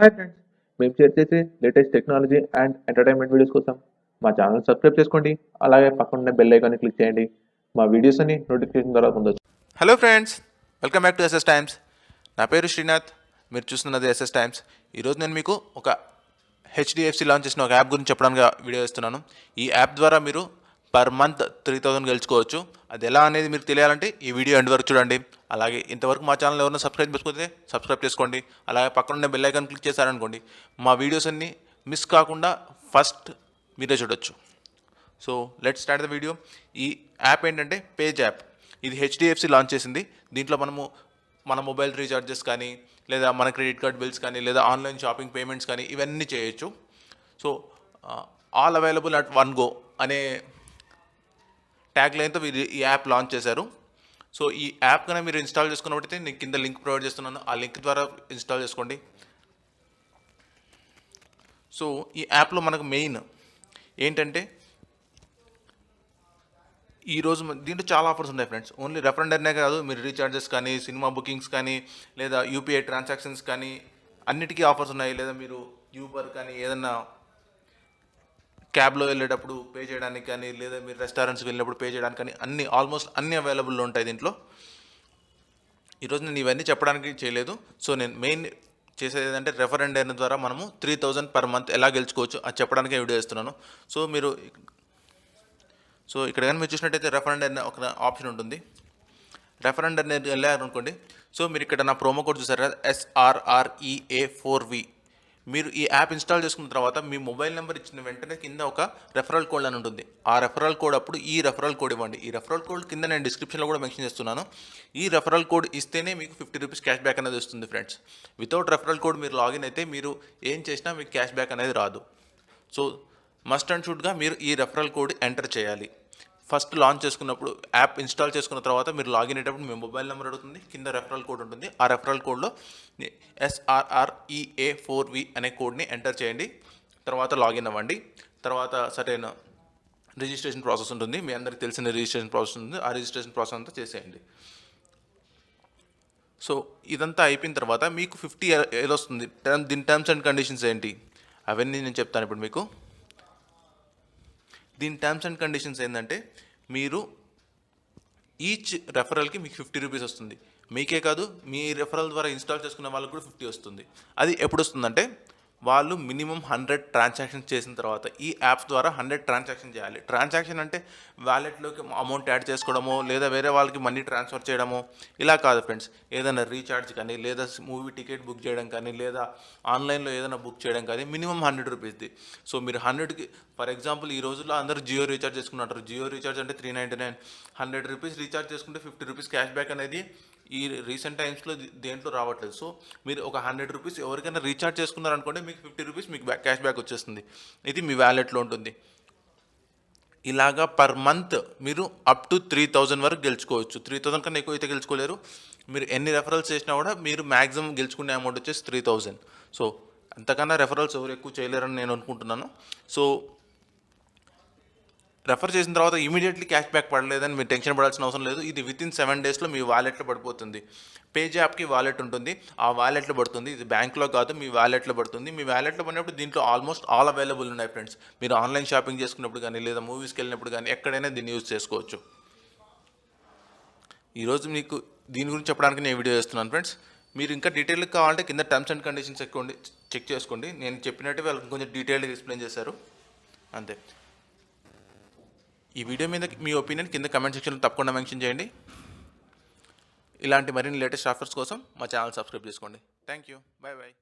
Hi friends, మేము share చేసే latest technology and entertainment videos కోసం మా ఛానల్ సబ్స్క్రైబ్ చేసుకోండి. అలాగే పక్కన బెల్ ఐకాన్ని క్లిక్ చేయండి. మా వీడియోస్ అన్ని నోటిఫికేషన్ ద్వారా పొందొచ్చు. Hello friends, welcome back to SS Times. నా పేరు శ్రీనాథ్, మీరు చూస్తున్నది ఎస్ఎస్ టైమ్స్. ఈరోజు నేను మీకు ఒక హెచ్డిఎఫ్సి లాంచ్ చేసిన ఒక యాప్ గురించి చెప్పడానికి వీడియో ఇస్తున్నాను. ఈ యాప్ ద్వారా మీరు పర్ మంత్ 3000 గెలుచుకోవచ్చు. అది ఎలా అనేది మీరు తెలియాలంటే ఈ వీడియో ఎండ్ వరకు చూడండి. అలాగే ఇంతవరకు మా ఛానల్ ఎవరైనా సబ్స్క్రైబ్ చేసుకుంటే సబ్స్క్రైబ్ చేసుకోండి. అలాగే పక్కన బెల్ ఐకాన్ క్లిక్ చేశారనుకోండి, మా వీడియోస్ అన్ని మిస్ కాకుండా ఫస్ట్ మీరే చూడొచ్చు. So let's start the video. ఈ యాప్ ఏంటంటే పేజ్ యాప్. ఇది హెచ్డిఎఫ్సి లాంచ్ చేసింది. దీంట్లో మనము మన మొబైల్ రీఛార్జెస్ కానీ, లేదా మన క్రెడిట్ కార్డ్ బిల్స్ కానీ, లేదా ఆన్లైన్ షాపింగ్ పేమెంట్స్ కానీ ఇవన్నీ చేయొచ్చు. So all available at one go అనే ట్యాగ్ లైన్తో మీరు ఈ యాప్ లాంచ్ చేశారు. సో ఈ యాప్ కన్నా మీరు ఇన్స్టాల్ చేసుకున్నట్టయితే నేను కింద లింక్ ప్రొవైడ్ చేస్తున్నాను. ఆ లింక్ ద్వారా ఇన్స్టాల్ చేసుకోండి. సో ఈ యాప్లో మనకు మెయిన్ ఏంటంటే ఈరోజు దీంట్లో చాలా ఆఫర్స్ ఉన్నాయి ఫ్రెండ్స్. ఓన్లీ రెఫరెండర్నే కాదు, మీరు రీఛార్జెస్ కానీ, సినిమా బుకింగ్స్ కానీ, లేదా యూపీఐ ట్రాన్సాక్షన్స్ కానీ అన్నిటికీ ఆఫర్స్ ఉన్నాయి. లేదా మీరు యూబర్ కానీ, ఏదన్నా క్యాబ్లో వెళ్ళేటప్పుడు పే చేయడానికి కానీ, లేదా మీరు రెస్టారెంట్స్కి వెళ్ళినప్పుడు పే చేయడానికి కానీ ఆల్మోస్ట్ అన్ని అవైలబుల్లో ఉంటాయి దీంట్లో. ఈరోజు నేను ఇవన్నీ చెప్పడానికి చేయలేదు. సో నేను మెయిన్ చేసేది ఏంటంటే రెఫరెండర్ ద్వారా మనము 3000 పర్ మంత్ ఎలా గెలుచుకోవచ్చు అది చెప్పడానికి వీడియో ఇస్తున్నాను. సో ఇక్కడ కానీ మీరు చూసినట్టయితే రెఫరెండర్ ఒక ఆప్షన్ ఉంటుంది. రెఫరెండర్ వెళ్ళారనుకోండి. సో మీరు ఇక్కడ నా ప్రోమో కోడ్ చూసారా, SRREA4V. మీరు ఈ యాప్ ఇన్స్టాల్ చేసుకున్న తర్వాత మీ మొబైల్ నెంబర్ ఇచ్చిన వెంటనే కింద ఒక రెఫరల్ కోడ్ అని ఉంటుంది. ఆ రెఫరల్ కోడ్ అప్పుడు ఈ రెఫరల్ కోడ్ ఇవ్వండి. ఈ రెఫరల్ కోడ్ కింద నేను డిస్క్రిప్షన్లో కూడా మెన్షన్ చేస్తున్నాను. ఈ రెఫరల్ కోడ్ ఇస్తేనే మీకు 50 రూపీస్ క్యాష్ బ్యాక్ అనేది వస్తుంది ఫ్రెండ్స్. వితౌట్ రెఫరల్ కోడ్ మీరు లాగిన్ అయితే మీరు ఏం చేసినా మీకు క్యాష్ బ్యాక్ అనేది రాదు. సో మస్ట్ అండ్ షుడ్గా మీరు ఈ రెఫరల్ కోడ్ ఎంటర్ చేయాలి. ఫస్ట్ లాంచ్ చేసుకున్నప్పుడు యాప్ ఇన్స్టాల్ చేసుకున్న తర్వాత మీరు లాగిన్ అయ్యేటప్పుడు మీ మొబైల్ నెంబర్ అడుగుతుంది, కింద రెఫరల్ కోడ్ ఉంటుంది. ఆ రెఫరల్ కోడ్లో SRREA4V అనే కోడ్ని ఎంటర్ చేయండి. తర్వాత లాగిన్ అవ్వండి. తర్వాత సరైన రిజిస్ట్రేషన్ ప్రాసెస్ ఉంటుంది. మీ అందరికీ తెలిసిన రిజిస్ట్రేషన్ ప్రాసెస్ ఉంటుంది. ఆ రిజిస్ట్రేషన్ ప్రాసెస్ అంతా చేసేయండి. సో ఇదంతా అయిపోయిన తర్వాత మీకు 50 ఎలా వస్తుంది, దీని టర్మ్స్ అండ్ కండిషన్స్ ఏంటి అవన్నీ నేను చెప్తాను ఇప్పుడు మీకు. దీని టర్మ్స్ అండ్ కండిషన్స్ ఏంటంటే మీరు ఈచ్ రెఫరల్కి మీకు 50 రూపీస్ వస్తుంది. మీకే కాదు, మీ రెఫరల్ ద్వారా ఇన్స్టాల్ చేసుకున్న వాళ్ళకి కూడా 50 వస్తుంది. అది ఎప్పుడు వస్తుందంటే వాళ్ళు మినిమం 100 ట్రాన్సాక్షన్స్ చేసిన తర్వాత. ఈ యాప్స్ ద్వారా 100 ట్రాన్సాక్షన్ చేయాలి. ట్రాన్సాక్షన్ అంటే వ్యాలెట్లోకి అమౌంట్ యాడ్ చేసుకోవడమో, లేదా వేరే వాళ్ళకి మనీ ట్రాన్స్ఫర్ చేయడమో ఇలా కాదు ఫ్రెండ్స్. ఏదైనా రీఛార్జ్ కానీ, లేదా మూవీ టికెట్ బుక్ చేయడం కానీ, లేదా ఆన్లైన్లో ఏదైనా బుక్ చేయడం కానీ మినిమం 100 రూపీస్ది. సో మీరు 100కి ఫర్ ఎగ్జాంపుల్ ఈ రోజుల్లో అందరూ జియో రీఛార్జ్ చేసుకుంటారు. జియో రీఛార్జ్ అంటే 399. 100 రూపీస్ రీఛార్జ్ చేసుకుంటే 50 రూపీస్ క్యాష్ బ్యాక్ అనేది ఈ రీసెంట్ టైమ్స్లో దేంట్లో రావట్లేదు. సో మీరు ఒక 100 రూపీస్ ఎవరికైనా రీఛార్జ్ చేసుకున్నారనుకోండి, మీకు 50 రూపీస్ మీకు క్యాష్ బ్యాక్ వచ్చేస్తుంది. ఇది మీ వ్యాలెట్లో ఉంటుంది. ఇలాగా పర్ మంత్ మీరు అప్ టు 3000 వరకు గెలుచుకోవచ్చు. 3000 కన్నా ఎక్కువ అయితే గెలుచుకోలేరు. మీరు ఎన్ని రెఫరల్స్ చేసినా కూడా మీరు మ్యాక్సిమం గెలుచుకునే అమౌంట్ వచ్చేసి 3000. సో అంతకన్నా రెఫరల్స్ ఎవరు ఎక్కువ చేయలేరని నేను అనుకుంటున్నాను. సో రెఫర్ చేసిన తర్వాత ఇమీడియట్లీ క్యాష్ బ్యాక్ పడలేదని మీరు టెన్షన్ పడాల్సిన అవసరం లేదు. ఇది వితిన్ 7 డేస్లో మీ వాలెట్లో పడిపోతుంది. పేజ్ యాప్కి వాలెట్ ఉంటుంది, ఆ వాలెట్లో పడుతుంది. ఇది బ్యాంక్లో కాదు, మీ వాలెట్లో పడుతుంది. మీ వాలెట్లో పడినప్పుడు దీంట్లో ఆల్మోస్ట్ ఆల్ అవైలబుల్ ఉన్నాయి ఫ్రెండ్స్. మీరు ఆన్లైన్ షాపింగ్ చేసుకున్నప్పుడు కానీ, లేదా మూవీస్కి వెళ్ళినప్పుడు కానీ ఎక్కడైనా దీన్ని యూజ్ చేసుకోవచ్చు. ఈరోజు మీకు దీని గురించి చెప్పడానికి నేను వీడియో చేస్తున్నాను ఫ్రెండ్స్. మీరు ఇంకా డీటెయిల్గా కావాలంటే కింద టర్మ్స్ అండ్ కండిషన్స్ చెక్ చేసుకోండి. నేను చెప్పినట్టు వాళ్ళకి కొంచెం డీటెయిల్గా ఎక్స్ప్లెయిన్ చేశారు అంతే. ఈ వీడియో మీద మీ ఒపీనియన్ కింద కమెంట్ సెక్షన్లో తప్పకుండా మెన్షన్ చేయండి. ఇలాంటి మరిన్ని లేటెస్ట్ ఆఫర్స్ కోసం మా ఛానల్ సబ్స్క్రైబ్ చేసుకోండి. Thank you. Bye bye.